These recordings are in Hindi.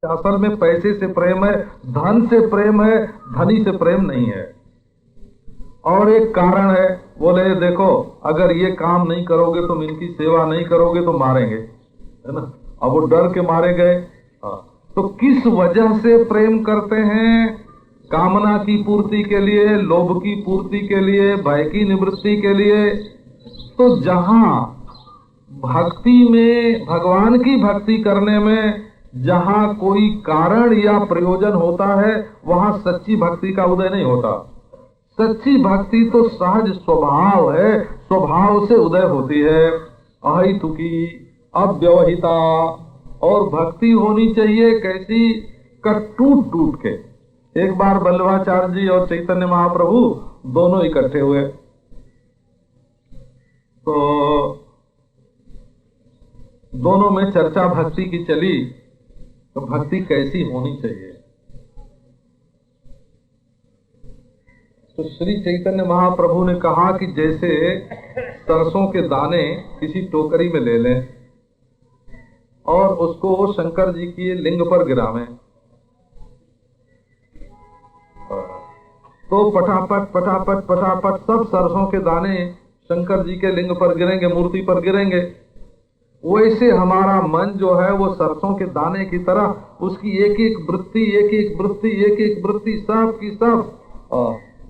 असल में पैसे से प्रेम है, धन से प्रेम है, धनी से प्रेम नहीं है। और एक कारण है, बोले देखो अगर ये काम नहीं करोगे, तुम इनकी सेवा नहीं करोगे तो मारेंगे, है ना। अब वो डर के मारे गए। तो किस वजह से प्रेम करते हैं? कामना की पूर्ति के लिए, लोभ की पूर्ति के लिए, भय की निवृत्ति के लिए। तो जहां भक्ति में, भगवान की भक्ति करने में जहां कोई कारण या प्रयोजन होता है, वहां सच्ची भक्ति का उदय नहीं होता। सच्ची भक्ति तो सहज स्वभाव है, स्वभाव से उदय होती है, अहेतुकी, अव्यवहिता। और भक्ति होनी चाहिए कैसी? टूट टूट के। एक बार वल्लभाचार्य जी और चैतन्य महाप्रभु दोनों इकट्ठे हुए, तो दोनों में चर्चा भक्ति की चली, तो भक्ति कैसी होनी चाहिए। तो श्री चैतन्य महाप्रभु ने कहा कि जैसे सरसों के दाने किसी टोकरी में ले लें और उसको शंकर जी की लिंग पर गिरावें, तो पटापट पटापट पटापट सब सरसों के दाने शंकर जी के लिंग पर गिरेंगे, मूर्ति पर गिरेंगे। वैसे हमारा मन जो है वो सरसों के दाने की तरह, उसकी एक एक वृत्ति, एक एक वृत्ति, एक एक वृत्ति, सब की सब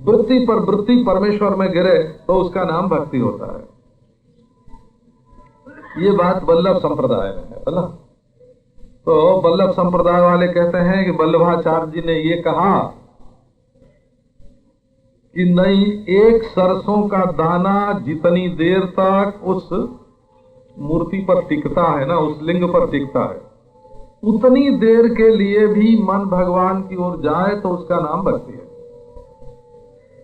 वृत्ति पर वृत्ति परमेश्वर में गिरे, तो उसका नाम भक्ति होता है। ये बात वल्लभ संप्रदाय में है, बोला। तो वल्लभ संप्रदाय वाले कहते हैं कि वल्लभाचार्य जी ने ये कहा कि नहीं, एक सरसों का दाना जितनी देर तक उस मूर्ति पर टिकता है ना, उस लिंग पर टिकता है, उतनी देर के लिए भी मन भगवान की ओर जाए तो उसका नाम भक्ति है।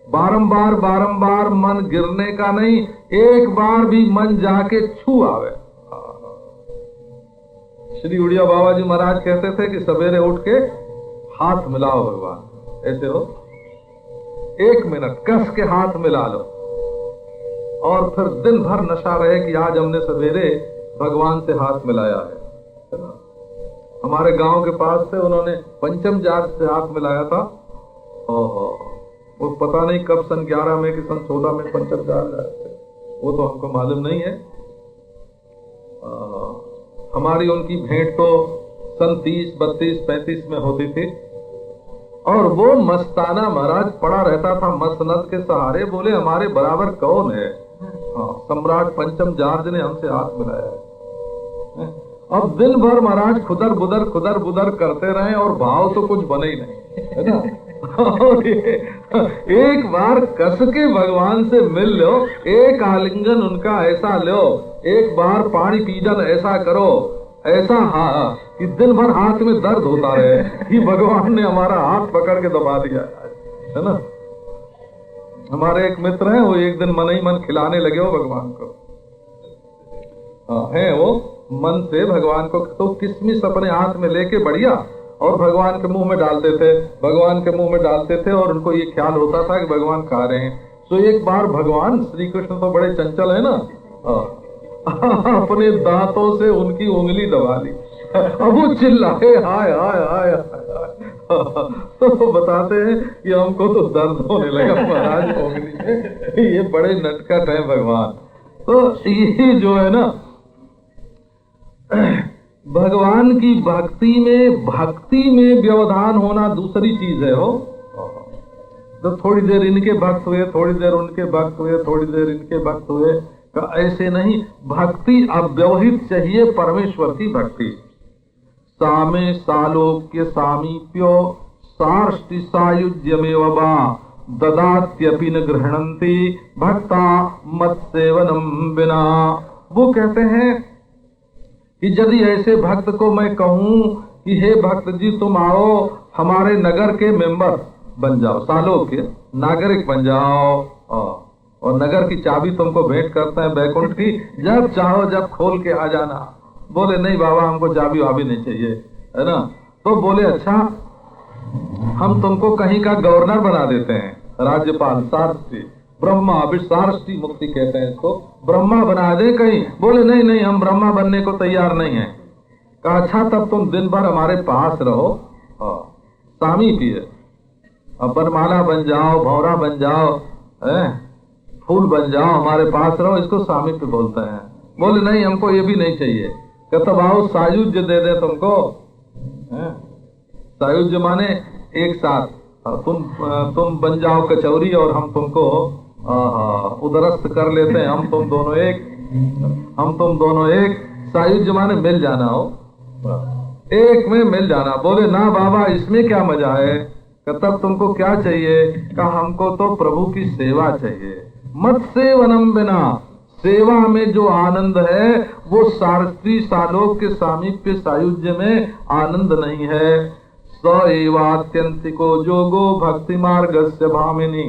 बारंबार बारंबार मन गिरने का नहीं, एक बार भी मन जाके छू आवे। श्री उड़िया बाबा जी महाराज कहते थे कि सवेरे उठ के हाथ मिलाओ भगवान, ऐसे हो 1 मिनट कस के हाथ मिला लो, और फिर दिन भर नशा रहे कि आज हमने सवेरे भगवान से हाथ मिलाया है ना। हमारे गांव के पास से उन्होंने पंचम जार से हाथ मिलाया था। वो पता नहीं कब, सन 11 में कि सन 14 में पंचम जार गए थे, वो तो हमको मालूम नहीं है। हमारी उनकी भेंट तो सन 30, 32, 35 में होती थी। और वो मस्ताना महाराज पड़ा रहता था मसनद के सहारे, बोले हमारे बराबर कौन है। सम्राट पंचम जार्ज ने हमसे हाथ मिलाया है। अब दिन भर महाराज खुदर बुदर करते रहे और भाव तो कुछ बने ही नहीं, है ना। और एक बार कस के भगवान से मिल लो, एक आलिंगन उनका ऐसा लो, एक बार पानी पीजन ऐसा करो, ऐसा कि दिन भर हाथ में दर्द होता है कि भगवान ने हमारा हाथ पकड़ के दबा दिया, है ना। हमारे एक मित्र हैं, वो एक दिन मन ही मन खिलाने लगे हो भगवान को। है वो मन से भगवान को, तो किशमिश अपने हाथ में लेके बढ़िया, और भगवान के मुंह में डालते थे, भगवान के मुंह में डालते थे, और उनको ये ख्याल होता था कि भगवान खा रहे हैं। तो एक बार भगवान श्री कृष्ण तो बड़े चंचल है ना, अपने दांतों से उनकी उंगली दबा ली। अब वो चिल्लाए हाय हाय हाय हाय। तो बताते हैं कि हमको तो दर्द होने लगा महाराज उंगली में, ये बड़े नटखट है भगवान। तो ये जो है ना, भगवान की भक्ति में व्यवधान होना दूसरी चीज है। हो तो थोड़ी देर इनके भक्त हुए, थोड़ी देर उनके भक्त हुए, थोड़ी देर इनके भक्त हुए, ऐसे नहीं। भक्ति अव्यवहित चाहिए, परमेश्वर की भक्ति। सामे सालोक्य सामीप्यो सार्ष्टि सायुज्यमेव वा ददात्यपि न गृह्णन्ति भक्ता मत सेवनम बिना। वो कहते हैं कि यदि ऐसे भक्त को मैं कहूं कि हे भक्त जी तुम आओ हमारे नगर के मेंबर बन जाओ, सालोक्य नागरिक बन जाओ, और नगर की चाबी तुमको भेंट करते हैं बैकुंठ की, जब चाहो जब खोल के आ जाना। बोले नहीं बाबा हमको चाबी वाबी नहीं चाहिए, है ना। तो बोले अच्छा हम तुमको कहीं का गवर्नर बना देते हैं, राज्यपाल, सारथी, ब्रह्मा, सारथी मुक्ति कहते हैं इसको, ब्रह्मा बना दे कहीं। बोले नहीं नहीं हम ब्रह्मा बनने को तैयार नहीं है, कहा अच्छा तब तुम दिन भर हमारे पास रहो, सामी पिए, अब वरमाला बन जाओ, भौरा बन जाओ, फूल बन जाओ, हमारे पास रहो, इसको सामीप्य बोलते हैं। बोले नहीं हमको ये भी नहीं चाहिए। कहता भाव सायुज्य दे दे तुमको, सायुज्य माने एक साथ तुम बन जाओ कचौरी और हम तुमको उदरस्त कर लेते हैं, हम तुम दोनों एक, सायुज्य माने मिल जाना हो, एक में मिल जाना। बोले ना बाबा इसमें क्या मजा है। तब तुमको क्या चाहिए। कहा हमको तो प्रभु की सेवा चाहिए। मत सेवनम बिना, सेवा में जो आनंद है वो सारस्त्री सालोक के सामीप्य सायुज्य में आनंद नहीं है। स एवात्यंतिको जोगो भक्ति मार्गस्य भामिनी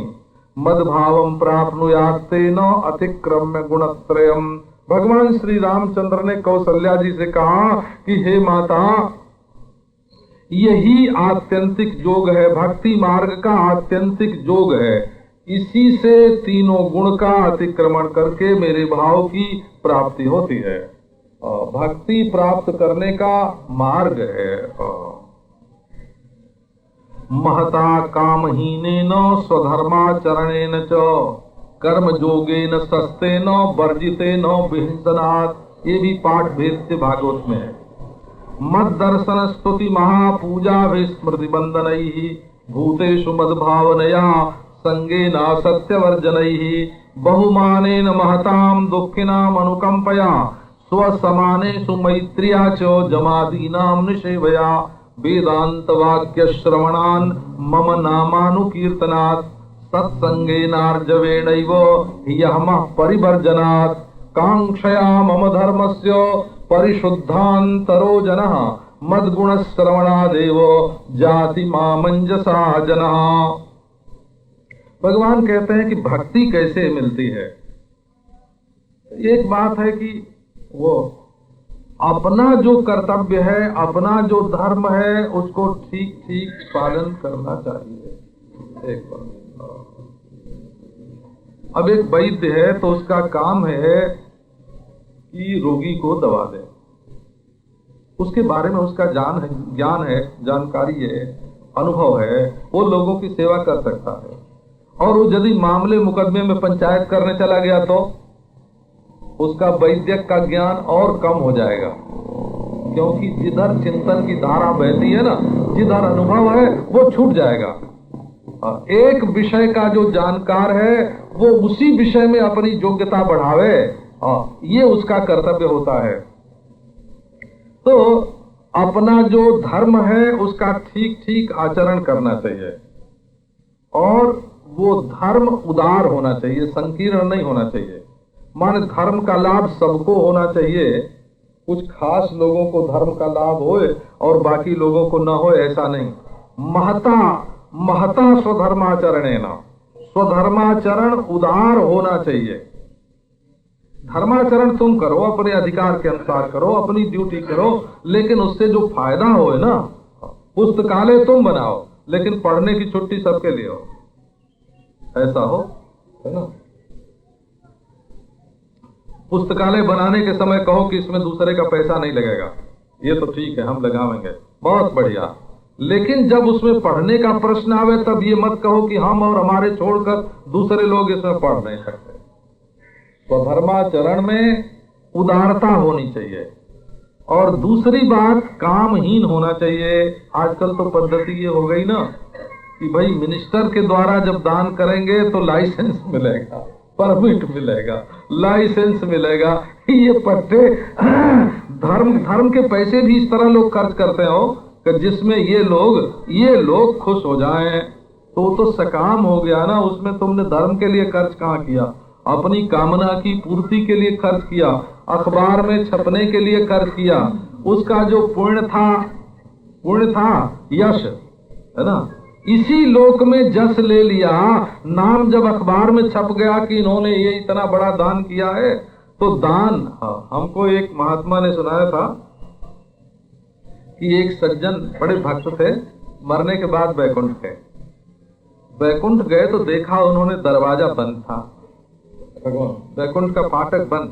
मद भावम प्राप्नुयात् तेन अतिक्रम्य गुणत्रयम्। भगवान श्री रामचंद्र ने कौशल्या जी से कहा कि हे माता, यही आत्यंतिक योग है, भक्ति मार्ग का आत्यंतिक योग है। इसी से तीनों गुण का अतिक्रमण करके मेरे भाव की प्राप्ति होती है। भक्ति प्राप्त करने का मार्ग है। महता कामहीनेन स्वधर्माचरणेन च कर्म योगेन सस्तेन वर्जितेन विहिंसनात्। ये भी पाठ भेद से भागवत में है। मद दर्शन स्तुति महापूजा विस्मृति बंदनैहि भूतेषु मद भावनया संगेन सत्यवर्जनैहि बहुमानेन महतां दुःखिनाम् अनुकंपया स्वसमानेषु मैत्र्या च जमादीनां निषेवया वेदांत वाक्य श्रवणान् मम नामानुकीर्तनात् सत्संगेनार्जवेणैव ह्यहमः परिवर्जनात् कांक्षया मम धर्मस्य परिशुद्धान्तरो जनः मद्गुण श्रवणादेव जाति मामंजसा जनः। भगवान कहते हैं कि भक्ति कैसे मिलती है। एक बात है कि वो अपना जो कर्तव्य है, अपना जो धर्म है, उसको ठीक ठीक पालन करना चाहिए। एक बात, अब एक वैद्य है तो उसका काम है कि रोगी को दवा दे, उसके बारे में उसका ज्ञान है, जानकारी है, अनुभव है, वो लोगों की सेवा कर सकता है। और वो यदि मामले मुकदमे में पंचायत करने चला गया तो उसका वैद्यक का ज्ञान और कम हो जाएगा, क्योंकि जिधर चिंतन की धारा बहती है ना, जिधर अनुभव है वो छूट जाएगा। एक विषय का जो जानकार है वो उसी विषय में अपनी योग्यता बढ़ावे, ये उसका कर्तव्य होता है। तो अपना जो धर्म है उसका ठीक ठीक आचरण करना चाहिए, और वो धर्म उदार होना चाहिए, संकीर्ण नहीं होना चाहिए। माने धर्म का लाभ सबको होना चाहिए, कुछ खास लोगों को धर्म का लाभ होए और बाकी लोगों को न होए, ऐसा नहीं। महता स्वधर्माचरणेन, स्वधर्माचरण उदार होना चाहिए। धर्माचरण तुम करो, अपने अधिकार के अनुसार करो, अपनी ड्यूटी करो, लेकिन उससे जो फायदा होए ना, पुस्तकालय तुम बनाओ लेकिन पढ़ने की छुट्टी सबके लिए हो, ऐसा हो, है ना। पुस्तकालय बनाने के समय कहो कि इसमें दूसरे का पैसा नहीं लगेगा, ये तो ठीक है हम लगावेंगे, बहुत बढ़िया। लेकिन जब उसमें पढ़ने का प्रश्न आवे तब ये मत कहो कि हम और हमारे छोड़कर दूसरे लोग इसमें पढ़ नहीं सकते। तो धर्माचरण में उदारता होनी चाहिए। और दूसरी बात, कामहीन होना चाहिए। आजकल तो पद्धति ये हो गई ना कि भाई मिनिस्टर के द्वारा जब दान करेंगे तो लाइसेंस मिलेगा, परमिट मिलेगा, लाइसेंस मिलेगा, ये पट्टे धर्म के पैसे भी इस तरह लोग खर्च करते हो कि जिसमें ये लोग खुश हो जाएं, तो सकाम हो गया ना। उसमें तुमने धर्म के लिए खर्च कहाँ किया, अपनी कामना की पूर्ति के लिए खर्च किया, अखबार में छपने के लिए खर्च किया। उसका जो पुण्य था यश, है ना, इसी लोक में जस ले लिया। नाम जब अखबार में छप गया कि इन्होंने ये इतना बड़ा दान किया है, तो दान, हमको एक महात्मा ने सुनाया था कि एक सज्जन बड़े भक्त थे, मरने के बाद वैकुंठ गए तो देखा उन्होंने दरवाजा बंद था, वैकुंठ का फाटक बंद,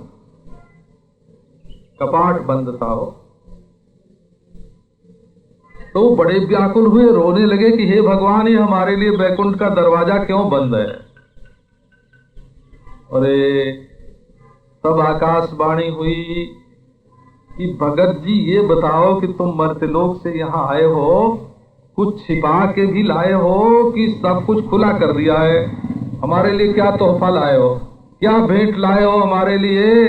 कपाट बंद था हो। तो वो बड़े व्याकुल हुए, रोने लगे कि हे भगवान, ये हमारे लिए बैकुंठ का दरवाजा क्यों बंद है। अरे तब आकाशवाणी हुई कि भगत जी ये बताओ कि तुम मर्त्यलोक से यहाँ आए हो, कुछ छिपा के भी लाए हो कि सब कुछ खुला कर दिया है? हमारे लिए क्या तोहफा लाए हो, क्या भेंट लाए हो हमारे लिए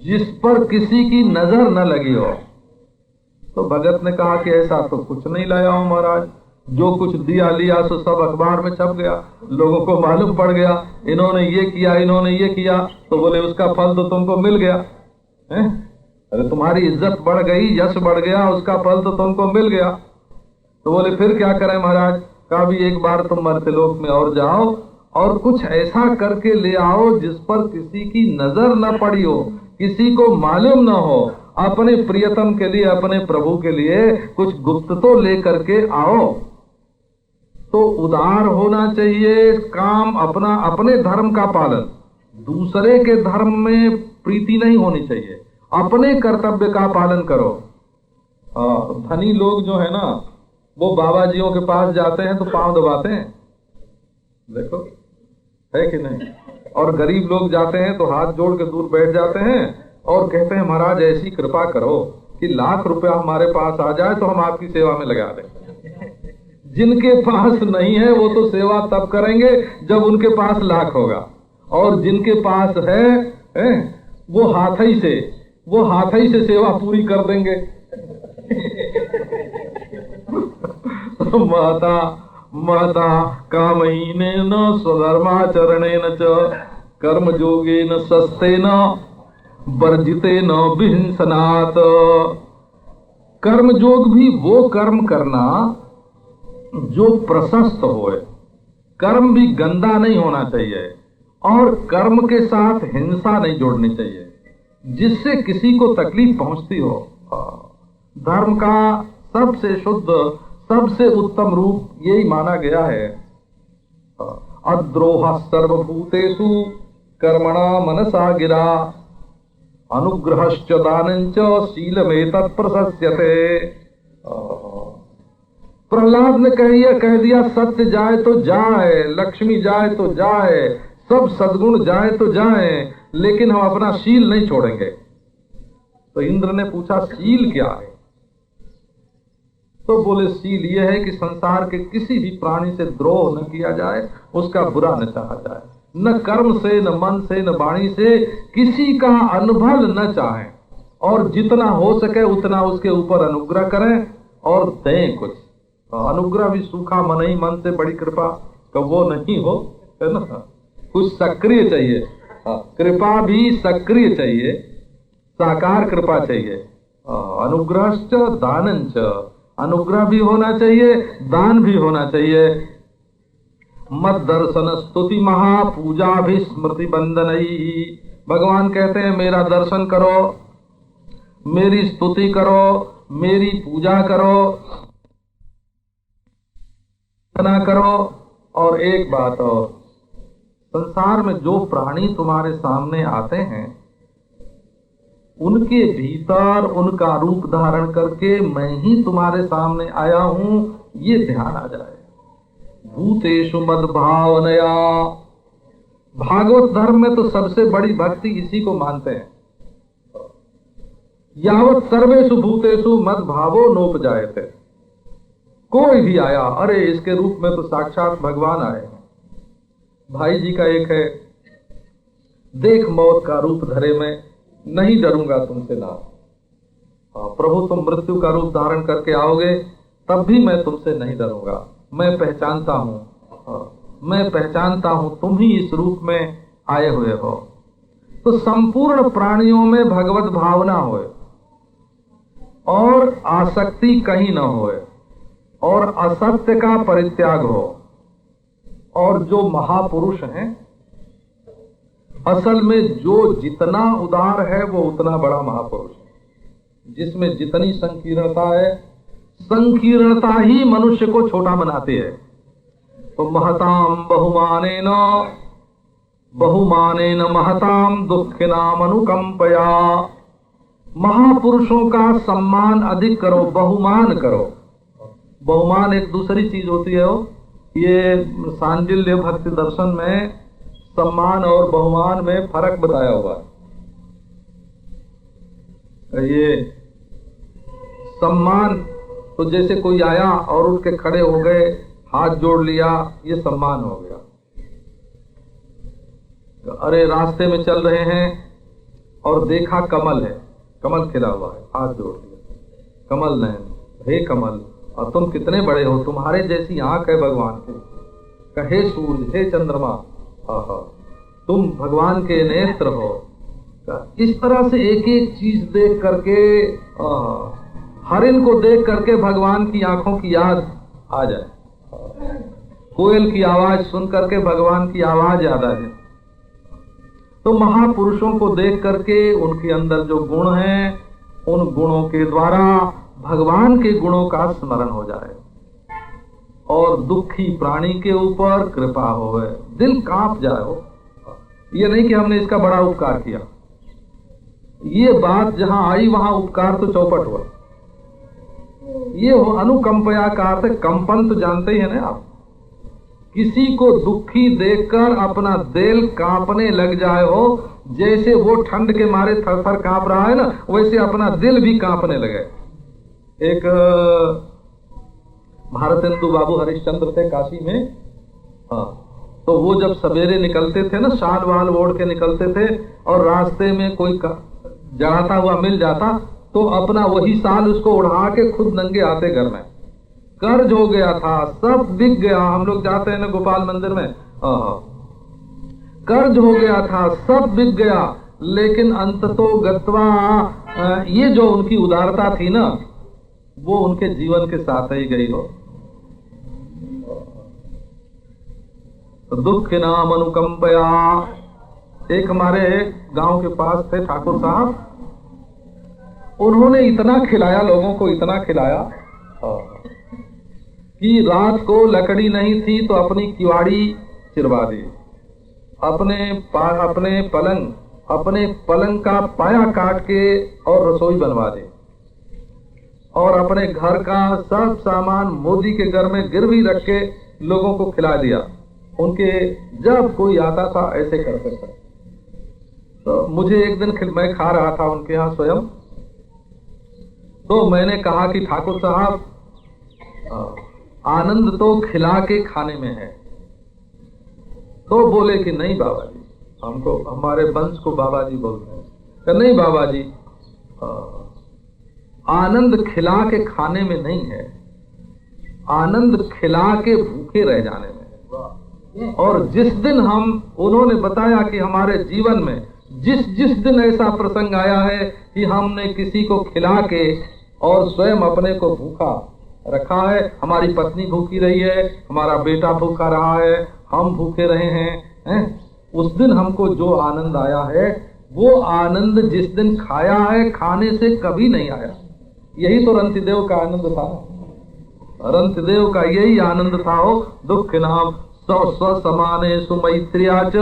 जिस पर किसी की नजर न लगी हो? तो भगत ने कहा कि ऐसा तो कुछ नहीं लाया हूं महाराज, जो कुछ दिया लिया सो सब अखबार में छप गया, लोगों को मालूम पड़ गया, इन्होंने ये किया, इन्होंने ये किया, तो बोले उसका फल तो तुमको मिल गया है? अरे तुम्हारी इज्जत बढ़ गई, यश बढ़ गया, उसका फल तो तुमको मिल गया। तो बोले फिर क्या करें महाराज? कहा भी एक बार तुम मर्त्यलोक में और जाओ और कुछ ऐसा करके ले आओ जिस पर किसी की नजर न पड़ी हो, किसी को मालूम न हो, अपने प्रियतम के लिए, अपने प्रभु के लिए कुछ गुप्त तो लेकर के आओ। तो उदार होना चाहिए, काम अपना, अपने धर्म का पालन, दूसरे के धर्म में प्रीति नहीं होनी चाहिए, अपने कर्तव्य का पालन करो। धनी लोग जो है ना, वो बाबा जियों के पास जाते हैं तो पांव दबाते हैं, देखो है कि नहीं? और गरीब लोग जाते हैं तो हाथ जोड़ के दूर बैठ जाते हैं और कहते हैं महाराज ऐसी कृपा करो कि ₹1,00,000 हमारे पास आ जाए तो हम आपकी सेवा में लगा दें। जिनके पास नहीं है वो तो सेवा तब करेंगे जब उनके पास लाख होगा, और जिनके पास है वो हाथ ही से सेवा पूरी कर देंगे। माता कामहीने न स्वधर्माचरणे न च कर्मयोगे न सस्ते न वर्जिते न विहिंसनात्। कर्मयोग भी वो कर्म करना जो प्रशस्त होए, कर्म भी गंदा नहीं होना चाहिए, और कर्म के साथ हिंसा नहीं जोड़नी चाहिए जिससे किसी को तकलीफ पहुंचती हो। धर्म का सबसे शुद्ध, सबसे उत्तम रूप यही माना गया है, अद्रोह सर्वभूतेषु कर्मणा मनसा गिरा अनुग्रहश्च दानञ्च शीलमेतत् प्रशस्यते। प्रहलाद ने कह दिया सत्य जाए तो जाए, लक्ष्मी जाए तो जाए, सब सद्गुण जाए तो जाए, लेकिन हम अपना शील नहीं छोड़ेंगे। तो इंद्र ने पूछा शील क्या है? तो बोले शील यह है कि संसार के किसी भी प्राणी से द्रोह न किया जाए, उसका बुरा न चाहा जाए, न कर्म से, न मन से, न वाणी से किसी का अनुभल न चाहें, और जितना हो सके उतना उसके ऊपर अनुग्रह करें और दें कुछ। अनुग्रह भी सूखा मन ही मन से बड़ी कृपा तो वो नहीं हो, है ना? कुछ सक्रिय चाहिए, कृपा भी सक्रिय चाहिए, साकार कृपा चाहिए। अनुग्रहश्च दानञ्च, अनुग्रह भी होना चाहिए, दान भी होना चाहिए। मत दर्शन स्तुति महापूजा भी स्मृति बंदनई। भगवान कहते हैं मेरा दर्शन करो, मेरी स्तुति करो, मेरी पूजा करो, करो। और एक बात और, संसार में जो प्राणी तुम्हारे सामने आते हैं उनके भीतर उनका रूप धारण करके मैं ही तुम्हारे सामने आया हूं, ये ध्यान आ जाए। भूतेषु मद भावनया, भागवत धर्म में तो सबसे बड़ी भक्ति इसी को मानते हैं। यावत सर्वेषु भूतेषु मद भावो नोपजायते। कोई भी आया, अरे इसके रूप में तो साक्षात भगवान आए हैं। भाई जी का एक है, देख मौत का रूप धरे मैं नहीं डरूंगा तुमसे ना। प्रभु तुम मृत्यु का रूप धारण करके आओगे तब भी मैं तुमसे नहीं डरूंगा। मैं पहचानता हूं तुम ही इस रूप में आए हुए हो। तो संपूर्ण प्राणियों में भगवत भावना होए और आसक्ति कहीं न होए, और असत्य का परित्याग हो। और जो महापुरुष हैं, असल में जो जितना उदार है वो उतना बड़ा महापुरुष है। जिसमें जितनी संकीर्णता है, संकीर्णता ही मनुष्य को छोटा बनाती है। तो महताम बहुमानेन महताम दुःखिनाम अनुकंपया। महापुरुषों का सम्मान अधिक करो, बहुमान करो। बहुमान एक दूसरी चीज होती है। ये सांडिल्य भक्ति दर्शन में सम्मान और बहुमान में फर्क बताया हुआ है। ये सम्मान तो जैसे कोई आया और उठ के खड़े हो गए, हाथ जोड़ लिया, ये सम्मान हो गया। अरे रास्ते में चल रहे हैं और देखा कमल है, कमल खिला हुआ है, हाथ जोड़ लिया, कमल नयन, हे कमल, और तुम कितने बड़े हो, तुम्हारे जैसी आंख है भगवान के, कहे सूर्य, हे चंद्रमा, तुम भगवान के नेत्र हो। इस तरह से एक एक चीज देख करके, हरिण को देख करके भगवान की आंखों की याद आ जाए, कोयल की आवाज सुन करके भगवान की आवाज याद आ जाए। तो महापुरुषों को देख करके उनके अंदर जो गुण हैं, उन गुणों के द्वारा भगवान के गुणों का स्मरण हो जाए और दुखी प्राणी के ऊपर कृपा हो, दिल कांप जाए। ये नहीं कि हमने इसका बड़ा उपकार किया, ये बात जहां आई वहां उपकार तो चौपट हुआ। ये अनुकंपया का अर्थ, कंपन तो जानते ही है ना आप, किसी को दुखी देखकर अपना दिल कांपने लग जाए हो, जैसे वो ठंड के मारे थर-थर कांप रहा है ना, वैसे अपना दिल भी कांपने लगे। एक भारतेंदु बाबू हरिश्चंद्र थे काशी में, तो वो जब सवेरे निकलते थे ना, शाल वाल ओढ़ के निकलते थे, और रास्ते में कोई जड़ाता हुआ मिल जाता तो अपना वही साल उसको उड़ा के खुद नंगे आते घर में। कर्ज हो गया था, सब बिक गया। हम लोग जाते हैं ना गोपाल मंदिर में, कर्ज हो गया था, सब बिक गया, लेकिन अंततो गत्वा ये जो उनकी उदारता थी ना, वो उनके जीवन के साथ ही गई हो। दुख नाम अनुकंपया। एक हमारे गांव के पास थे ठाकुर साहब, उन्होंने इतना खिलाया लोगों को, इतना खिलाया कि रात को लकड़ी नहीं थी तो अपनी किवाड़ी चिरवा दी, अपने पलंग का पाया काट के और रसोई बनवा दी, और अपने घर का सब सामान मोदी के घर में गिरवी रख के लोगों को खिला दिया। उनके जब कोई आता था ऐसे करते थे। तो मुझे एक दिन मैं खा रहा था उनके यहाँ स्वयं, तो मैंने कहा कि ठाकुर साहब आनंद तो खिला के खाने में है। तो बोले कि नहीं बाबा जी, हमको हमारे वंश को बाबा जी बोलते हैं, कि नहीं बाबा जी, आनंद खिला के खाने में नहीं है, आनंद खिला के भूखे रह जाने में। और जिस दिन उन्होंने बताया कि हमारे जीवन में जिस दिन ऐसा प्रसंग आया है कि हमने किसी को खिला के और स्वयं अपने को भूखा रखा है, हमारी पत्नी भूखी रही है, हमारा बेटा भूखा रहा है, हम भूखे रहे हैं, उस दिन हमको जो आनंद आया है, वो आनंद जिस दिन खाया है, खाने से कभी नहीं आया। यही तो रंतिदेव का आनंद था, रंतिदेव का यही आनंद था। हो दुख नाम समाने सुमैत्रिया च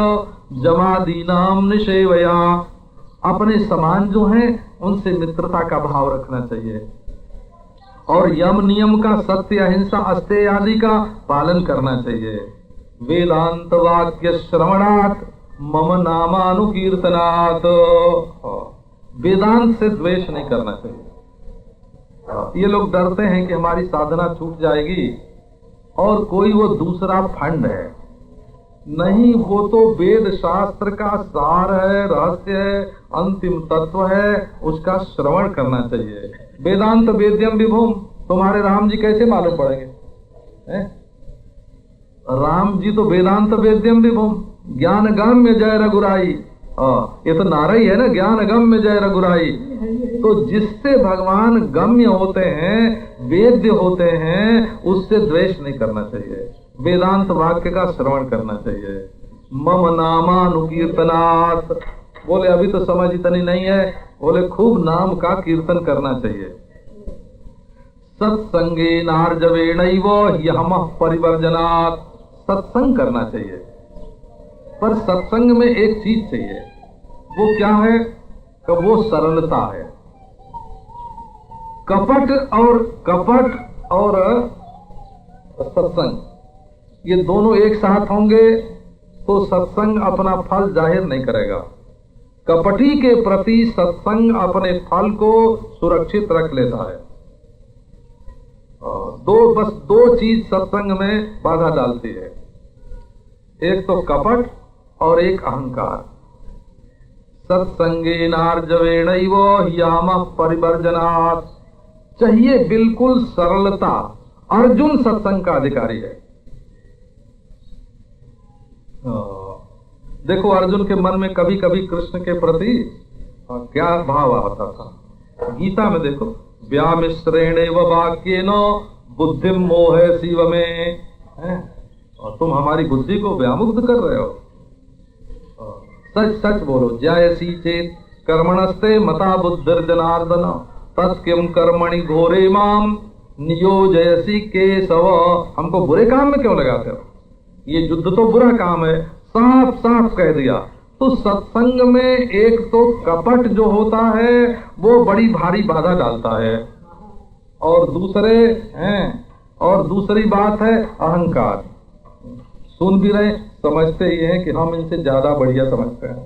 जमादीनाम निषेवया। अपने समान जो हैं उनसे मित्रता का भाव रखना चाहिए, और यम नियम का, सत्य अहिंसा अस्तेय आदि का पालन करना चाहिए। वेदांत वाक्य श्रवणात् मम नामानुकीर्तनात्। वेदांत से द्वेष नहीं करना चाहिए। ये लोग डरते हैं कि हमारी साधना छूट जाएगी और कोई वो दूसरा फंड है। नहीं, वो तो वेद शास्त्र का सार है, रहस्य है, अंतिम तत्व है, उसका श्रवण करना चाहिए। वेदांत वेद्यम विभुम, तुम्हारे राम जी कैसे मालूम पड़ेंगे? राम जी तो वेदांत वेद्यम विभुम, ज्ञान गम्य जय रघुराई। ये तो नारा ही है ना, ज्ञान गम्य जय रघुराई। तो जिससे भगवान गम्य होते हैं, वेद्य होते हैं, उससे द्वेष नहीं करना चाहिए। वेदांत वाक्य का श्रवण करना चाहिए। मम नामानुकीर्तनात्। बोले अभी तो समझ इतनी नहीं है, बोले खूब नाम का कीर्तन करना चाहिए। सत्संगे नार्जवेणैव ह्यहमः परिवर्जनात्। सत्संग करना चाहिए, पर सत्संग में एक चीज चाहिए। वो क्या है? कि वो सरलता है। कपट और सत्संग, ये दोनों एक साथ होंगे तो सत्संग अपना फल जाहिर नहीं करेगा। कपटी के प्रति सत्संग अपने फल को सुरक्षित रख लेता है। बस दो चीज सत्संग में बाधा डालती है, एक तो कपट और एक अहंकार। सत्संगे नार्जवेणैव ह्यामः परिवर्जनात्, चाहिए बिल्कुल सरलता। अर्जुन सत्संग का अधिकारी है। देखो अर्जुन के मन में कभी कभी कृष्ण के प्रति क्या भाव आता था। गीता में देखो, व्यामिश्रेणेव वाक्येन बुद्धिम मोहे शिव में, और तुम हमारी बुद्धि को व्यामुग्ध कर रहे हो। सच सच बोलो, जयसी चेत कर्मणस्ते मता बुद्धिर्जनार्दन तत्किम कर्मणि घोरे माम नियोजयसी केशव। हमको बुरे काम में क्यों लगाते हो? ये युद्ध तो बुरा काम है, साफ साफ कह दिया। तो सत्संग में एक तो कपट जो होता है वो बड़ी भारी बाधा डालता है, और दूसरी बात है अहंकार। सुन भी रहे, समझते ये हैं कि हम इनसे ज्यादा बढ़िया समझते हैं,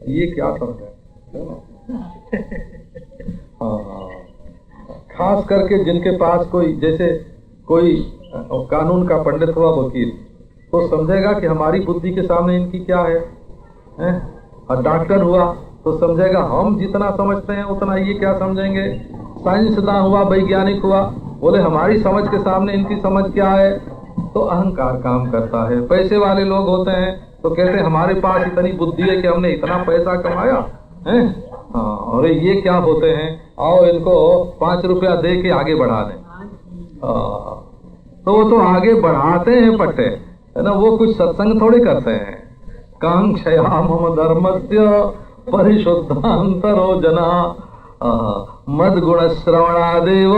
ये क्या समझे। खास करके जिनके पास कोई, जैसे कोई कानून का पंडित हुआ, वकील, तो समझेगा कि हमारी बुद्धि के सामने इनकी क्या है, और डॉक्टर हुआ तो समझेगा हम जितना समझते हैं उतना ये क्या समझेंगे। साइंसदान हुआ, वैज्ञानिक हुआ, बोले हमारी समझ के सामने इनकी समझ क्या है। तो अहंकार काम करता है। पैसे वाले लोग होते हैं तो कहते हैं हमारे पास इतनी बुद्धि है कि हमने इतना पैसा कमाया है, और ये क्या होते हैं, आओ इनको 5 रुपया दे के आगे बढ़ा दें। तो वो तो आगे बढ़ाते हैं पट्टे, है ना, वो कुछ सत्संग थोड़े करते हैं। कांक्षयाम हम धर्मस्य परिशुद्धांतरो जना मद गुण श्रवणादेव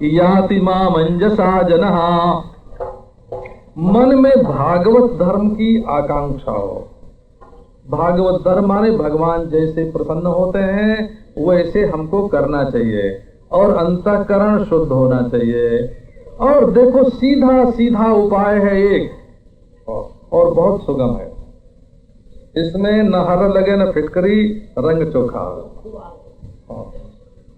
याति मामंजसा जनः। मन में भागवत धर्म की आकांक्षा हो। भागवत धर्म माने भगवान जैसे प्रसन्न होते हैं वैसे हमको करना चाहिए, और अंतःकरण शुद्ध होना चाहिए। और देखो सीधा सीधा उपाय है एक, और बहुत सुगम है। इसमें न हर लगे न फिटकरी रंग चोखा।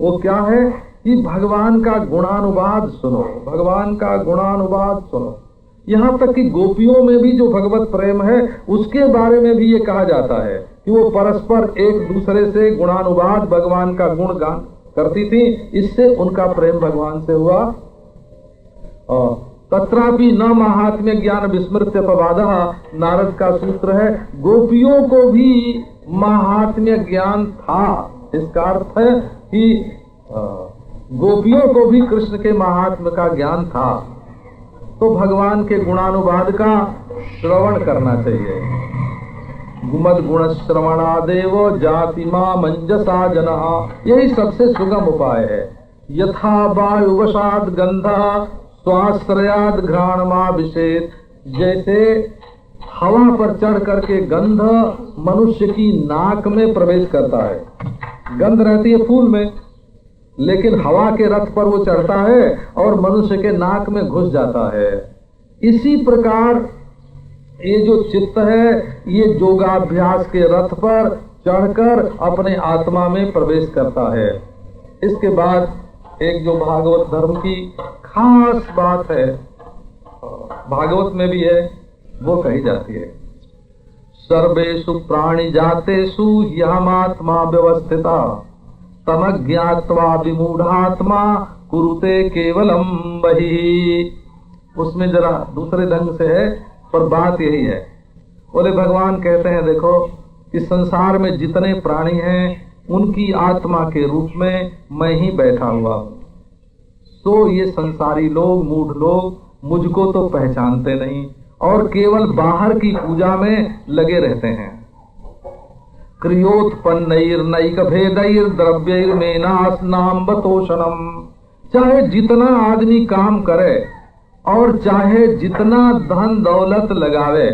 वो क्या है कि भगवान का गुणानुवाद सुनो, भगवान का गुणानुवाद सुनो। यहाँ तक कि गोपियों में भी जो भगवत प्रेम है उसके बारे में भी ये कहा जाता है कि वो परस्पर एक दूसरे से गुणानुवाद भगवान का गुणगान करती थी, इससे उनका प्रेम भगवान से हुआ। तत्रापि न महात्म्य ज्ञान विस्मृत्य अपवादः, नारद का सूत्र है। गोपियों को भी महात्म्य ज्ञान था। इसका अर्थ है कि गोपियों को भी कृष्ण के महात्म्य का ज्ञान था। तो भगवान के गुणानुवाद का श्रवण करना चाहिए। गुमद गुण श्रवणादेव जाति मामंजसा जनः, यही सबसे सुगम उपाय है। यथा वायुवशाद गंधा स्वाश्रयाद घ्राणमाभिषेक, जैसे हवा पर चढ़ करके गंध मनुष्य की नाक में प्रवेश करता है। गंध रहती है फूल में, लेकिन हवा के रथ पर वो चढ़ता है और मनुष्य के नाक में घुस जाता है। इसी प्रकार ये जो चित्त है ये योगाभ्यास के रथ पर चढ़कर अपने आत्मा में प्रवेश करता है। इसके बाद एक जो भागवत धर्म की खास बात है, भागवत में भी है, वो कही जाती है, सर्वेषु प्राणि जातेषु यमात्मा व्यवस्थिता तमज्ञात्वा विमूढ़ात्मा कुरुते केवलम वही। उसमें जरा दूसरे ढंग से है, पर बात यही है। बोले भगवान कहते हैं देखो कि संसार में जितने प्राणी हैं उनकी आत्मा के रूप में मैं ही बैठा हुआ हूँ। तो ये संसारी लोग, मूढ़ लोग मुझको तो पहचानते नहीं और केवल बाहर की पूजा में लगे रहते हैं। क्रियोत्पन्नैर्नैक भेदैर द्रव्यैर्मेनास्नाम बतोषणम, चाहे जितना आदमी काम करे और चाहे जितना धन दौलत लगावे,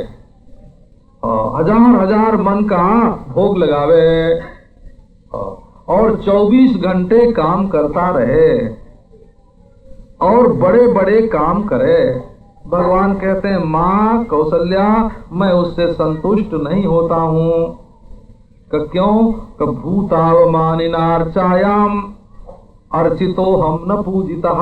हजार हजार मन का भोग लगावे और 24 घंटे काम करता रहे और बड़े बड़े काम करे, भगवान कहते हैं माँ कौशल्या मैं उससे संतुष्ट नहीं होता हूँ। क्यों? भूतावमानिनार्चायाम अर्चितो हम न पूजितः।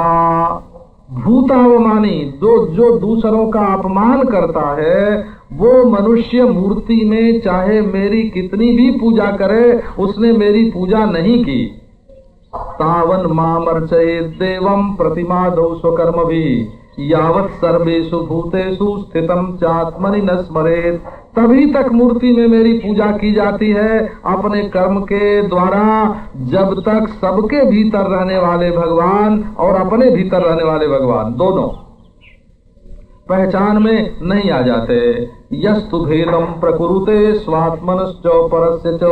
भूतावमानी जो दूसरों का अपमान करता है वो मनुष्य मूर्ति में चाहे मेरी कितनी भी पूजा करे उसने मेरी पूजा नहीं की। तावन मामर्चयेत् देवं प्रतिमादौ स्वकर्मभिः यावत् सर्वेषु भूतेषु स्थितं चात्मनि न स्मरेत्। तभी तक मूर्ति में मेरी पूजा की जाती है अपने कर्म के द्वारा, जब तक सबके भीतर रहने वाले भगवान और अपने भीतर रहने वाले भगवान दोनों पहचान में नहीं आ जाते। यस्तु भेदम प्रकुरुते स्वात्मनश्च परस्य च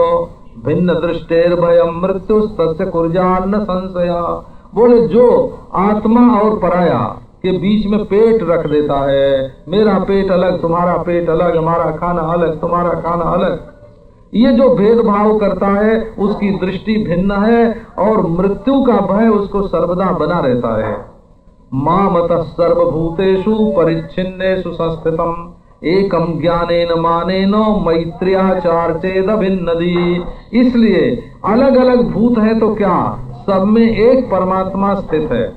भिन्न दृष्टेर्भयं मृत्युस्तस्य कुर्यान्न संशया। बोले जो आत्मा और पराया के बीच में पेट रख देता है, मेरा पेट अलग तुम्हारा पेट अलग, हमारा खाना अलग तुम्हारा खाना अलग, ये जो भेदभाव करता है उसकी दृष्टि भिन्न है और मृत्यु का भय उसको सर्वदा बना रहता है। मामतः सर्वभूतेषु परिच्छिन्नेषु संस्थितम् एकम ज्ञानेन मानेन मैत्र्याचार चेदभिन्नदी। इसलिए अलग अलग भूत है तो क्या, सब में एक परमात्मा स्थित है।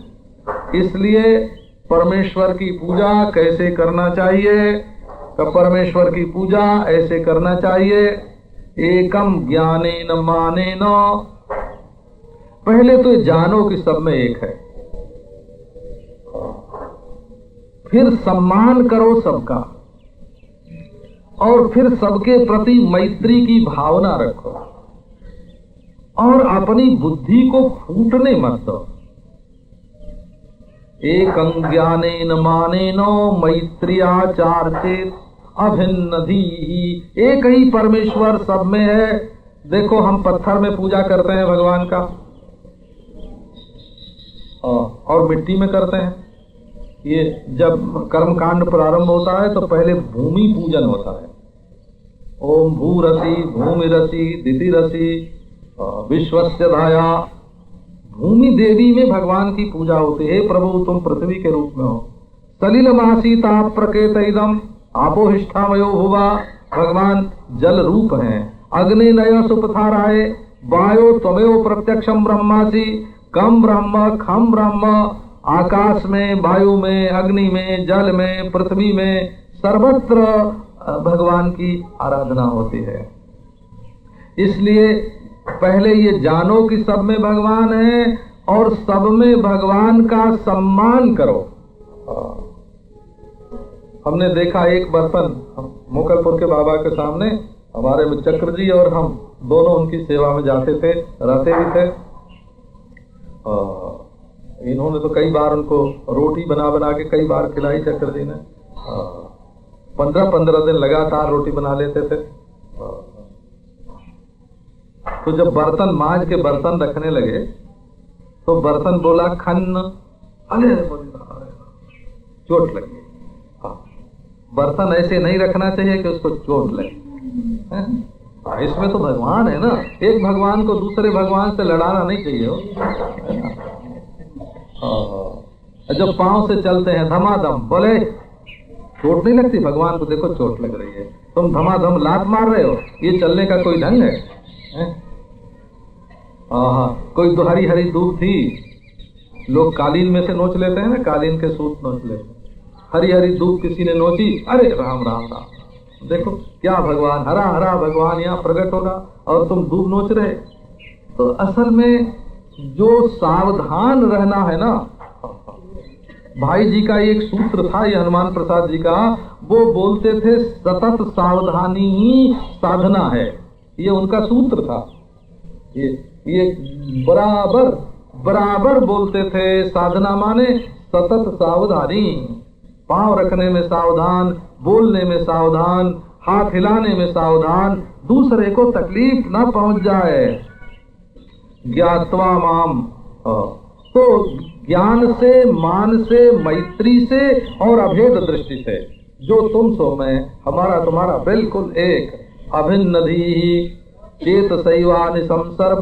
इसलिए परमेश्वर की पूजा कैसे करना चाहिए? तो परमेश्वर की पूजा ऐसे करना चाहिए, एकम ज्ञानेन मानेन। पहले तो जानो कि सब में एक है, फिर सम्मान करो सबका और फिर सबके प्रति मैत्री की भावना रखो और अपनी बुद्धि को फूटने मत दो। एकं ज्ञानेन मानेन मैत्र्याचार चेत अभिन्नधि। एक ही परमेश्वर सब में है। देखो हम पत्थर में पूजा करते हैं भगवान का और मिट्टी में करते हैं। ये जब कर्मकांड प्रारंभ होता है तो पहले भूमि पूजन होता है। ओम भूरसी भूमिरसी दितिरसी विश्वस्य धाया। भूमि देवी में भगवान की पूजा होती है। प्रभु तुम पृथ्वी के रूप में हो। सलिल मासीता प्रकेतइदम आपोहिष्ठामयो भुवा। भगवान जल रूप हैं। अग्नि नय सुपथाराय वायो त्वमेव प्रत्यक्षम ब्रह्मासि। कम ब्रह्म खम ब्रह्म। आकाश में, वायु में, अग्नि में, जल में, पृथ्वी में, सर्वत्र भगवान की आराधना होती है। इसलिए पहले ये जानो कि सब में भगवान है और सब में भगवान का सम्मान करो। हमने देखा एक बर्तन मोकलपुर के बाबा के सामने हमारे चक्र जी और हम दोनों उनकी सेवा में जाते थे, रहते भी थे। इन्होंने तो कई बार उनको रोटी बना बना के कई बार खिलाई चक्र जी ने। 15-15 दिन लगातार रोटी बना लेते थे। तो जब बर्तन मांझ के बर्तन रखने लगे तो बर्तन बोला खन्न, अरे चोट लगी। बर्तन ऐसे नहीं रखना चाहिए कि उसको चोट लगे। इसमें तो भगवान है ना, एक भगवान को दूसरे भगवान से लड़ाना नहीं चाहिए हो। जब पांव से चलते हैं धमाधम, बोले चोट नहीं लगती, भगवान को देखो चोट लग रही है, तुम धमाधम लात मार रहे हो, ये चलने का कोई ढंग है? कोई तो हरी हरी दूब थी, लोग कालीन में से नोच लेते हैं ना, कालीन के सूत नोच लेते हैं। हरी हरी दूब किसी ने नोची, अरे राम राम राम, देखो क्या भगवान, हरा हरा भगवान यहाँ प्रकट होगा और तुम दूब नोच रहे। तो असल में जो सावधान रहना है ना, भाई जी का एक सूत्र था, ये हनुमान प्रसाद जी का, वो बोलते थे सतत सावधानी ही साधना है। ये उनका सूत्र था। ये बराबर बराबर बोलते थे, साधना माने सतत सावधानी। पांव रखने में सावधान, बोलने में सावधान, हाथ हिलाने में सावधान, दूसरे को तकलीफ न पहुंच जाए। ज्ञात्वा माम, तो ज्ञान से, मान से, मैत्री से और अभेद दृष्टि से, जो तुम सो मैं, हमारा तुम्हारा बिल्कुल एक, अभिन्नधि चेत सैवानि संसर्व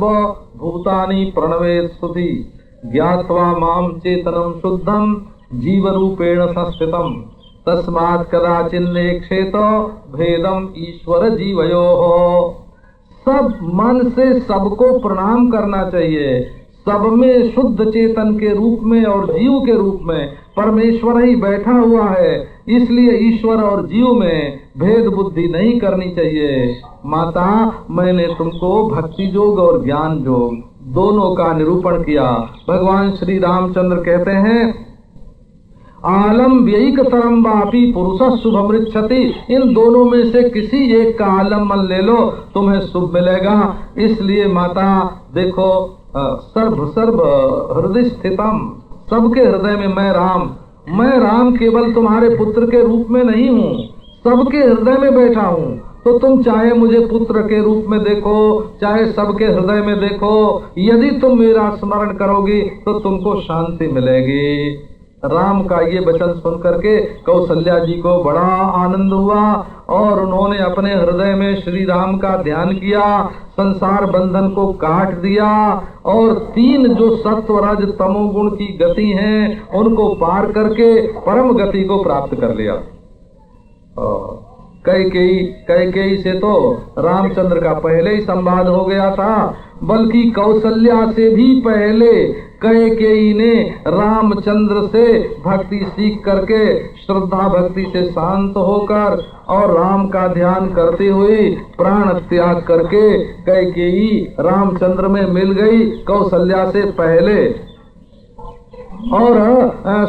भूतानि प्रणवेत स्तुति ज्ञात्वा माम चेतनम शुद्धम जीव रूपेण संस्थितम तस्मात् कदाचिन्नेक्षेतो भेदम ईश्वर जीवयोः। सब मन से सबको प्रणाम करना चाहिए। सब में शुद्ध चेतन के रूप में और जीव के रूप में परमेश्वर ही बैठा हुआ है, इसलिए ईश्वर और जीव में भेद बुद्धि नहीं करनी चाहिए। माता, मैंने तुमको भक्ति योग और ज्ञान योग दोनों का निरूपण किया। भगवान श्री रामचंद्र कहते हैं, आलम व्ययिक तरम वापी पुरुष शुभमृच्छति। इन दोनों में से किसी एक का आलम्बन ले लो, तुम्हें शुभ मिलेगा। इसलिए माता देखो, सर्व सर्व हृदय स्थितम, सबके हृदय में मैं राम केवल तुम्हारे पुत्र के रूप में नहीं हूँ, सबके हृदय में बैठा हूँ। तो तुम चाहे मुझे पुत्र के रूप में देखो, चाहे सबके हृदय में देखो, यदि तुम मेरा स्मरण करोगी तो तुमको शांति मिलेगी। राम का ये वचन सुन करके कौशल्या जी को बड़ा आनंद हुआ और उन्होंने अपने हृदय में श्री राम का ध्यान किया, संसार बंधन को काट दिया और तीन जो सत्व रज तमोगुण की गति हैं उनको पार करके परम गति को प्राप्त कर लिया। कैकेयी से तो रामचंद्र का पहले ही संवाद हो गया था, बल्कि कौशल्या से भी पहले कैकेयी ने रामचंद्र से भक्ति सीख करके श्रद्धा भक्ति से शांत होकर और राम का ध्यान करते हुए प्राण त्याग करके कैकेयी रामचंद्र में मिल गई कौशल्या से पहले। और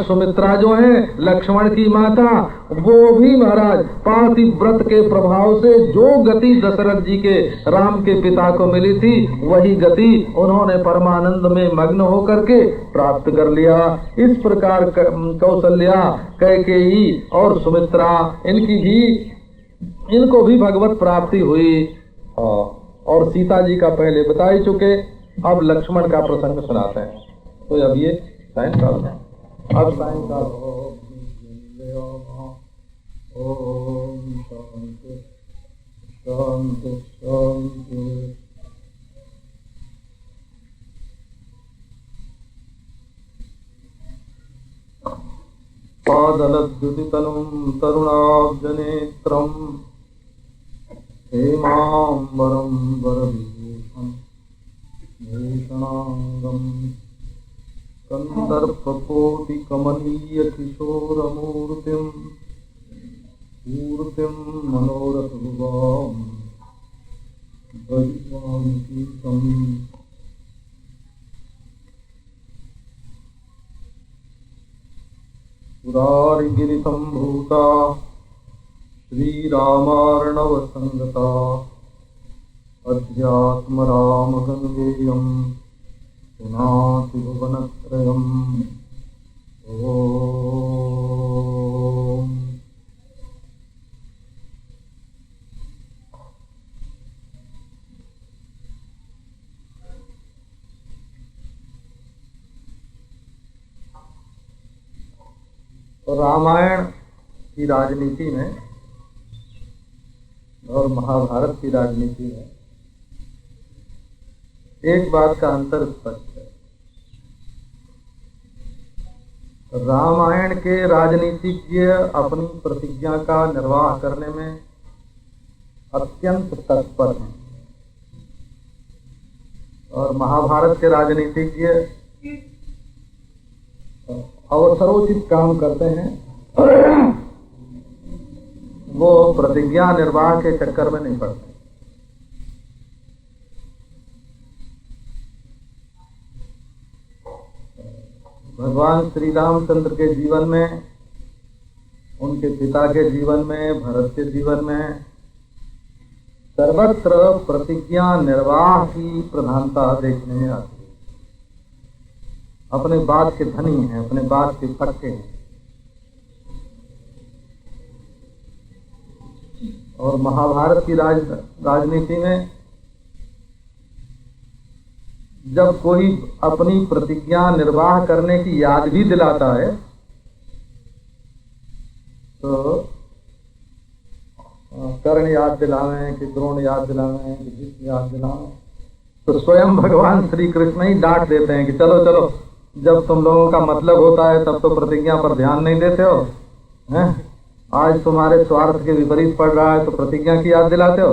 सुमित्रा जो है लक्ष्मण की माता, वो भी महाराज पातिव्रत के प्रभाव से जो गति दशरथ जी के राम के पिता को मिली थी वही गति उन्होंने परमानंद में मग्न होकर के प्राप्त कर लिया। इस प्रकार कौशल्या, कैकेयी और सुमित्रा इनको भी भगवत प्राप्ति हुई। और सीता जी का पहले बता ही चुके, अब लक्ष्मण का प्रसंग सुनाते हैं। तो अब ये सायंकाल अब सायंकाल ओम शांति शांति शांति। पादलद्युतितनुं तरुणाब्जनेत्रं हेमाम्बरं वरविभूषणं भूषणाङ्गं कंदर्पकोटि कमनीय किशोरमूर्तिं मूर्तिं मनोरथुवां भजवान्कीतं। पुरारिगिरिसम्भूता श्रीरामार्णवसंगता अध्यात्मरामगङ्गेयं पुनाति भुवनत्रयम्। ओम रामायण की राजनीति में और महाभारत की राजनीति में एक बात का अंतर स्पष्ट है। रामायण के राजनीतिज्ञ अपनी प्रतिज्ञा का निर्वाह करने में अत्यंत तत्पर हैं और महाभारत के राजनीतिज्ञ अवसरोचित काम करते हैं, वो प्रतिज्ञा निर्वाह के चक्कर में नहीं पड़ते। भगवान श्री रामचंद्र के जीवन में, उनके पिता के जीवन में, भरत के जीवन में सर्वत्र प्रतिज्ञा निर्वाह की प्रधानता देखने में आती है। अपने बात के धनी हैं, अपने बात के पक्के हैं। और महाभारत की राजनीति में जब कोई अपनी प्रतिज्ञा निर्वाह करने की याद भी दिलाता है तो कर्ण याद दिलावें कि द्रोण याद दिलावें कि भीष्म याद दिलावें, तो स्वयं भगवान श्री कृष्ण ही डांट देते हैं कि चलो चलो, जब तुम लोगों का मतलब होता है तब तो प्रतिज्ञा पर ध्यान नहीं देते हो, हैं? आज तुम्हारे स्वार्थ के विपरीत पड़ रहा है तो प्रतिज्ञा की याद दिलाते हो।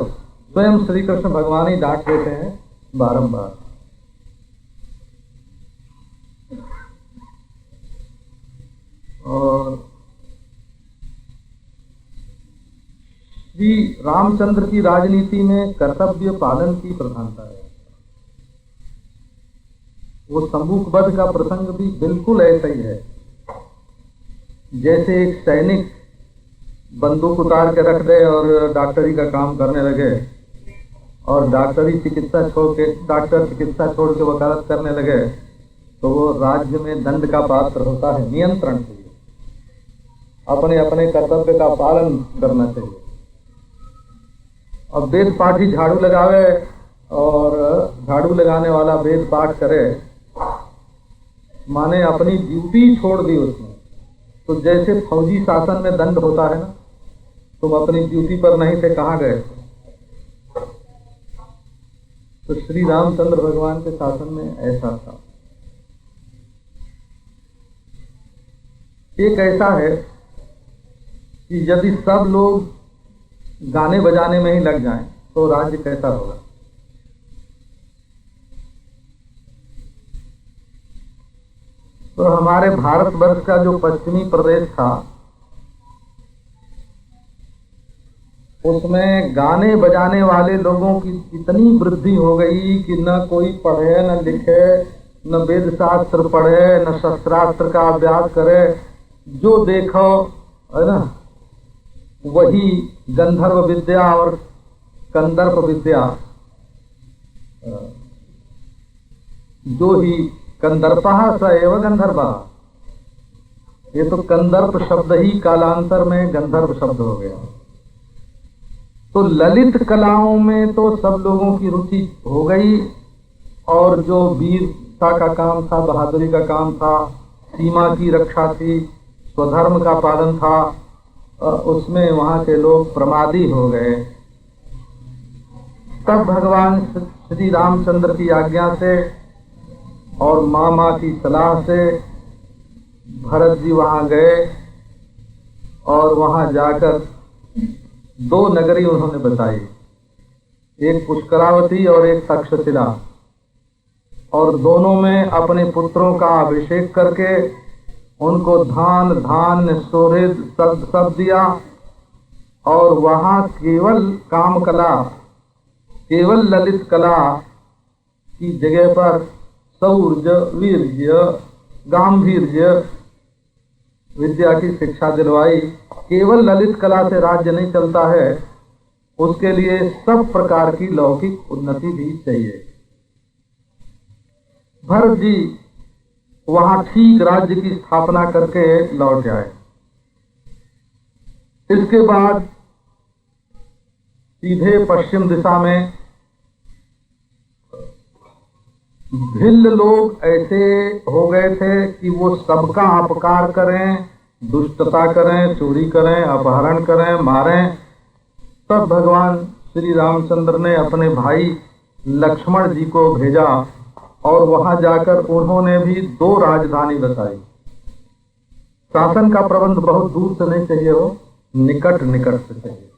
स्वयं श्री कृष्ण भगवान ही डांट देते हैं बारंबार। और श्री रामचंद्र की राजनीति में कर्तव्य पालन की प्रधानता है। वो संबूक वध का प्रसंग भी बिल्कुल ऐसा ही है। जैसे एक सैनिक बंदूक उतार के रख दे और डॉक्टरी का काम करने लगे, और डॉक्टर चिकित्सा छोड़ के वकालत करने लगे, तो वो राज्य में दंड का पात्र होता है। नियंत्रण चाहिए, अपने अपने कर्तव्य का पालन करना चाहिए। अब वेद पाठी झाड़ू लगावे और झाड़ू लगाने वाला वेद पाठ करे, माने अपनी ड्यूटी छोड़ दी उसने। तो जैसे फौजी शासन में दंड होता है ना, तुम अपनी ड्यूटी पर नहीं थे, कहाँ गए? तो श्री रामचंद्र भगवान के शासन में ऐसा था। एक ऐसा है कि यदि सब लोग गाने बजाने में ही लग जाएं तो राज्य कैसा होगा। तो हमारे भारतवर्ष का जो पश्चिमी प्रदेश था, उसमें गाने बजाने वाले लोगों की इतनी वृद्धि हो गई कि न कोई पढ़े न लिखे, न वेद शास्त्र पढ़े, न शस्त्रास्त्र का अभ्यास करे। जो देखो है ना, वही गंधर्व विद्या और कंदर्प विद्या, जो ही कंदर्पः स एव गंधर्वः। ये तो कंदर्प शब्द ही कालांतर में गंधर्व शब्द हो गया। तो ललित कलाओं में तो सब लोगों की रुचि हो गई, और जो वीरता का काम था, बहादुरी का काम था, सीमा की रक्षा थी, स्वधर्म का पालन था, उसमें वहां के लोग प्रमादी हो गए। तब भगवान श्री रामचंद्र की आज्ञा से और मामा की सलाह से भरत जी वहां गए, और वहां जाकर दो नगरी उन्होंने बताई, एक पुष्करावती और एक तक्षशिला। और दोनों में अपने पुत्रों का अभिषेक करके उनको धान धान्य शोरित सब दिया, और वहां केवल काम कला, केवल ललित कला की जगह पर शौर्य, वीर्य, गांभीर्य विद्या की शिक्षा दिलवाई। केवल ललित कला से राज्य नहीं चलता है, उसके लिए सब प्रकार की लौकिक उन्नति भी चाहिए। भरत जी वहां ठीक राज्य की स्थापना करके लौट आए। इसके बाद सीधे पश्चिम दिशा में भिल्ल लोग ऐसे हो गए थे कि वो सबका अपकार करें, दुष्टता करें, चोरी करें, अपहरण करें, मारें। तब भगवान श्री रामचंद्र ने अपने भाई लक्ष्मण जी को भेजा, और वहां जाकर उन्होंने भी दो राजधानी बसाई। शासन का प्रबंध बहुत दूर से नहीं चाहिए हो, निकट निकट से चाहिए।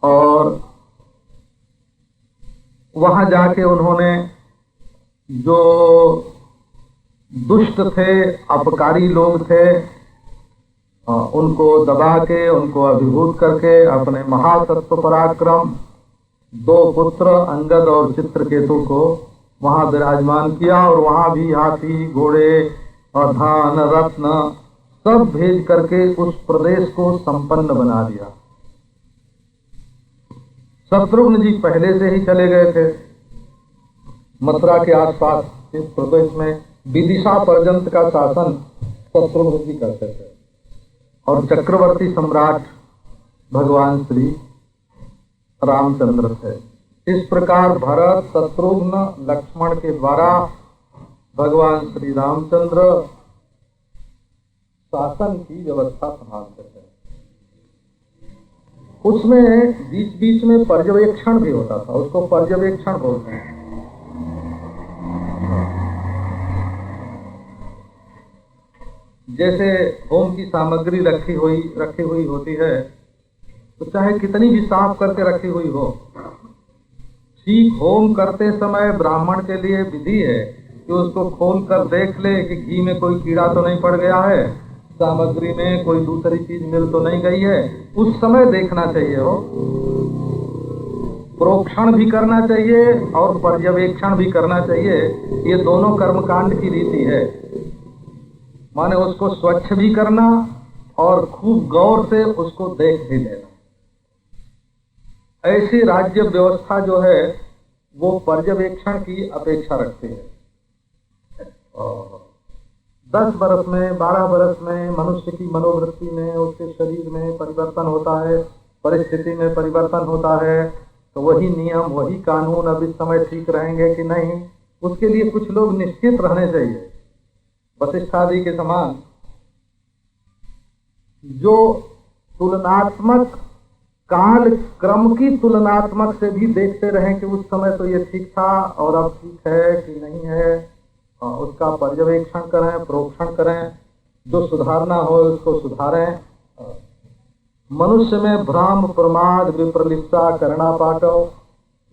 और वहां जाके उन्होंने जो दुष्ट थे, अपकारी लोग थे, उनको दबा के, उनको अभिभूत करके अपने महासत्व पराक्रम दो पुत्र अंगद और चित्रकेतु को वहां विराजमान किया, और वहां भी हाथी, घोड़े और धान, रत्न सब भेज करके उस प्रदेश को संपन्न बना दिया। शत्रुघ्न जी पहले से ही चले गए थे मथुरा के आसपास। इस प्रदेश में विदिशा पर्यंत का शासन शत्रुघ्न जी करते थे, और चक्रवर्ती सम्राट भगवान श्री रामचंद्र थे। इस प्रकार भरत, शत्रुघ्न, लक्ष्मण के द्वारा भगवान श्री रामचंद्र शासन की व्यवस्था संभालते थे। उसमें बीच बीच में पर्यवेक्षण भी होता था, उसको पर्यवेक्षण बोलते हैं। जैसे होम की सामग्री रखी हुई होती है, तो चाहे कितनी भी साफ करके रखी हुई हो, ठीक होम करते समय ब्राह्मण के लिए विधि है कि उसको खोल कर देख ले कि घी में कोई कीड़ा तो नहीं पड़ गया है, सामग्री में कोई दूसरी चीज मिल तो नहीं गई है। उस समय देखना चाहिए हो, प्रोक्षण भी करना चाहिए और पर्यवेक्षण भी करना चाहिए। ये दोनों कर्मकांड की रीति है। माने उसको स्वच्छ भी करना और खूब गौर से उसको देख भी लेना। ऐसी राज्य व्यवस्था जो है वो पर्यवेक्षण की अपेक्षा रखती है। 10 वर्ष में 12 वर्ष में मनुष्य की मनोवृत्ति में, उसके शरीर में परिवर्तन होता है, परिस्थिति में परिवर्तन होता है, तो वही नियम वही कानून अब इस समय ठीक रहेंगे कि नहीं, उसके लिए कुछ लोग निश्चित रहने चाहिए। वशिष्ठ आदि के समान जो तुलनात्मक काल क्रम की तुलनात्मक से भी देखते रहें कि उस समय तो ये ठीक था और अब ठीक है कि नहीं है, उसका पर्यवेक्षण करें, प्रोक्षण करें, जो सुधारना हो उसको सुधारें। मनुष्य में भ्रम, प्रमाद, विप्रलिप्सा, करणापाटव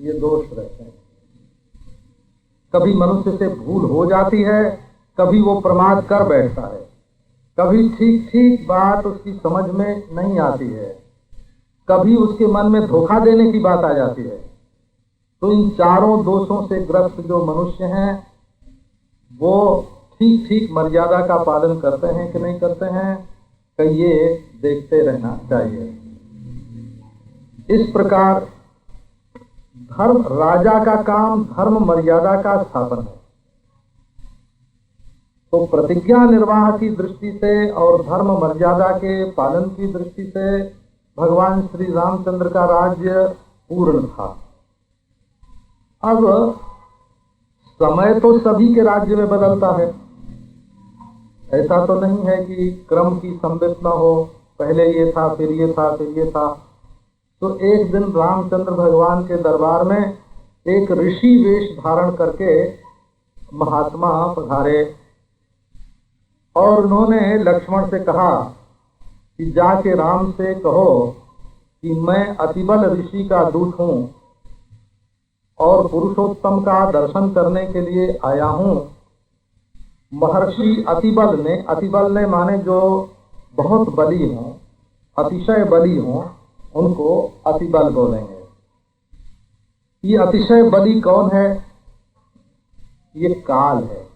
ये दोष रहते हैं। कभी मनुष्य से भूल हो जाती है, कभी वो प्रमाद कर बैठता है, कभी ठीक ठीक बात उसकी समझ में नहीं आती है, कभी उसके मन में धोखा देने की बात आ जाती है। तो इन चारों दोषों से ग्रस्त जो मनुष्य हैं वो ठीक ठीक मर्यादा का पालन करते हैं कि नहीं करते हैं, कि ये देखते रहना चाहिए। इस प्रकार धर्म, राजा का काम धर्म मर्यादा का स्थापन है। तो प्रतिज्ञा निर्वाह की दृष्टि से और धर्म मर्यादा के पालन की दृष्टि से भगवान श्री रामचंद्र का राज्य पूर्ण था। अब समय तो सभी के राज्य में बदलता है, ऐसा तो नहीं है कि क्रम की संवित न हो, पहले ये था फिर ये था फिर ये था। तो एक दिन रामचंद्र भगवान के दरबार में एक ऋषि वेश धारण करके महात्मा पधारे और उन्होंने लक्ष्मण से कहा कि जाके राम से कहो कि मैं अतिबल ऋषि का दूत हूँ और पुरुषोत्तम का दर्शन करने के लिए आया हूँ। महर्षि अतिबल ने माने जो बहुत बली हों, अतिशय बली हों, उनको अतिबल बोलेंगे। ये अतिशय बली कौन है? ये काल है।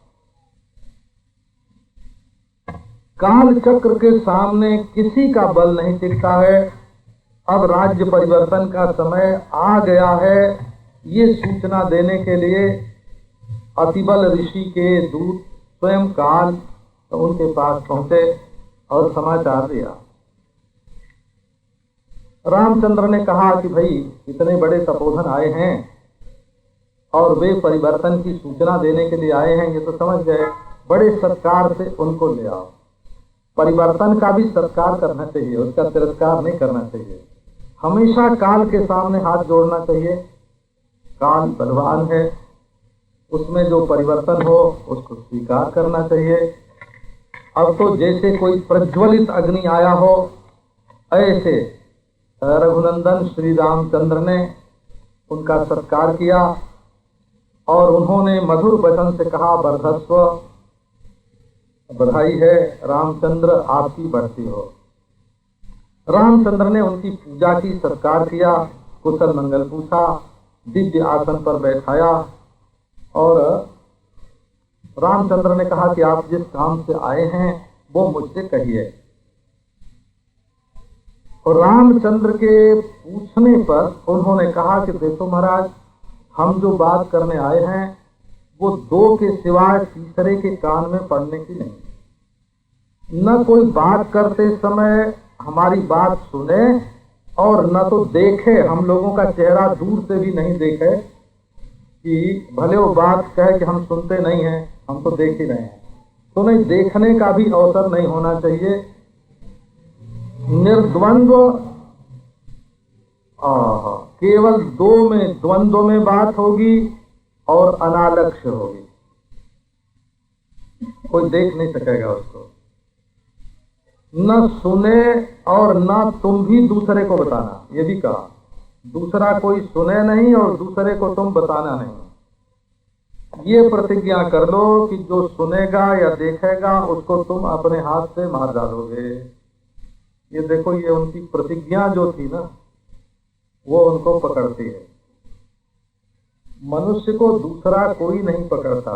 काल चक्र के सामने किसी का बल नहीं टिकता है। अब राज्य परिवर्तन का समय आ गया है, ये सूचना देने के लिए अतिबल ऋषि के दूत स्वयं काल तो उनके पास पहुंचे और समाचार दिया। रामचंद्र ने कहा कि भाई इतने बड़े तपोधन आए हैं और वे परिवर्तन की सूचना देने के लिए आए हैं, ये तो समझ गए, बड़े सत्कार से उनको ले आओ। परिवर्तन का भी सत्कार करना चाहिए, उसका तिरस्कार नहीं करना चाहिए। हमेशा काल के सामने हाथ जोड़ना चाहिए। काल बलवान है, उसमें जो परिवर्तन हो उसको स्वीकार करना चाहिए। अब तो जैसे कोई प्रज्वलित अग्नि आया हो, ऐसे रघुनंदन श्री रामचंद्र ने उनका सत्कार किया और उन्होंने मधुर वचन से कहा, वर्धस्व, बधाई है रामचंद्र, आपकी बढ़ती हो। रामचंद्र ने उनकी पूजा की, सत्कार किया, कुशल मंगल पूछा, दिव्य आसन पर बैठाया और रामचंद्र ने कहा कि आप जिस काम से आए हैं वो मुझसे कहिए। और रामचंद्र के पूछने पर उन्होंने कहा कि देखो महाराज, हम जो बात करने आए हैं वो दो के सिवाय तीसरे के कान में पड़ने की नहीं। न कोई बात करते समय हमारी बात सुने और न तो देखे, हम लोगों का चेहरा दूर से भी नहीं देखे कि भले वो बात कहे कि हम सुनते नहीं हैं, हम तो देख ही रहे हैं। तो नहीं, देखने का भी अवसर नहीं होना चाहिए। निर्द्वंद्व, केवल द्वंद्व में बात होगी और अनालक्ष्य होगी, कोई देख नहीं सकेगा उसको। न सुने और न तुम भी दूसरे को बताना, ये भी कहा। दूसरा कोई सुने नहीं और दूसरे को तुम बताना नहीं। ये प्रतिज्ञा कर लो कि जो सुनेगा या देखेगा उसको तुम अपने हाथ से मार डालोगे। ये देखो, ये उनकी प्रतिज्ञा जो थी ना, वो उनको पकड़ती है। मनुष्य को दूसरा कोई नहीं पकड़ता,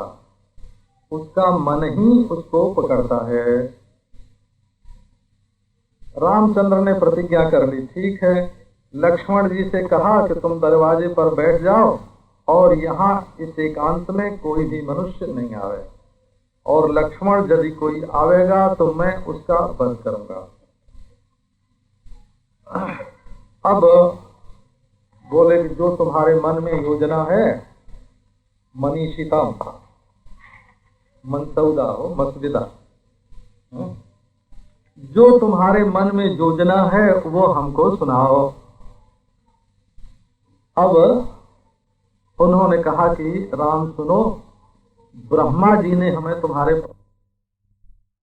उसका मन ही उसको पकड़ता है। रामचंद्र ने प्रतिज्ञा कर ली, ठीक है। लक्ष्मण जी से कहा कि तुम दरवाजे पर बैठ जाओ और यहाँ इस एकांत में कोई भी मनुष्य नहीं आवे, और लक्ष्मण यदि कोई आवेगा तो मैं उसका वध करूंगा। अब बोले कि जो तुम्हारे मन में योजना है, मनीषितम, मनसौदा हो मसविदा, जो तुम्हारे मन में योजना है वो हमको सुनाओ। अब उन्होंने कहा कि राम सुनो, ब्रह्मा जी ने हमें तुम्हारे